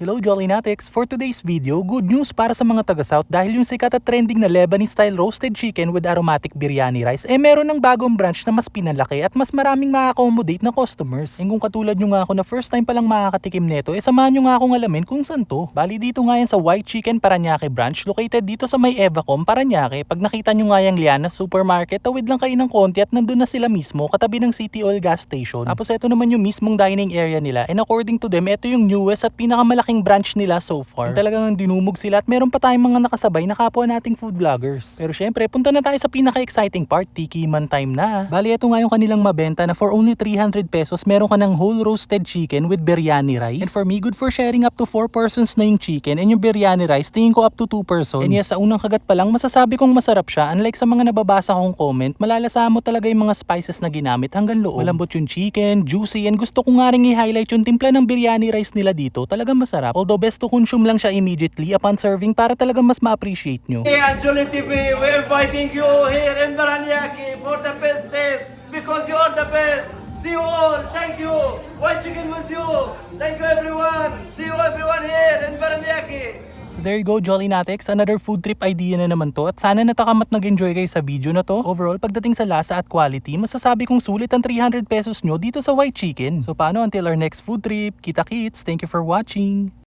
Hello Jolly Natics! For today's video, good news para sa mga taga-South dahil yung sikat at trending na Lebanese-style roasted chicken with aromatic biryani rice meron ng bagong branch na mas pinalaki at mas maraming ma-accommodate na customers. Kung katulad nyo nga ako na first time palang makakatikim neto, samahan nyo nga akong alamin kung saan to. Bali dito nga yan sa White Chicken Parañaque branch located dito sa may Evacom, Parañaque. Pag nakita nyo nga yung Liana Supermarket, tawid lang kayo ng konti at nandun na sila mismo katabi ng City Oil gas station. Tapos ito naman yung mismong dining area nila and according to them, ito yung newest at pinakamalaking branch nila so far. And talagang dinumog sila at meron pa tayong mga nakasabay na kapwa nating food vloggers. Pero syempre, punta na tayo sa pinaka-exciting part, tikiman time na. Bali, ito nga yung kanilang mabenta na for only 300 pesos, meron ka ng whole roasted chicken with biryani rice. And for me, good for sharing up to 4 persons na yung chicken and yung biryani rice, tingin ko up to 2 persons. And yes, sa unang kagat pa lang, masasabi kong masarap siya. Unlike sa mga nababasa kong comment, malalasahan mo talaga yung mga spices na ginamit hanggang loob. Malambot yung chicken, juicy, and gusto ko nga rin i-highlight yung timpla ng biryani rice nila dito. Talagang masarap. Although best to consume lang siya immediately upon serving para talagang mas ma-appreciate nyo. Hey, Jolly TV, we're inviting you here in Parañaque for the best taste because you are the best. See you all. Thank you. White chicken with you. Thank you, everyone. See you, everyone, here in Parañaque. So there you go, Jolly Natics. Another food trip idea na naman to. At sana natakamat nag-enjoy kayo sa video na to. Overall, pagdating sa lasa at quality, masasabi kong sulit ang 300 pesos nyo dito sa White Chicken. So paano until our next food trip? Kita kits. Thank you for watching.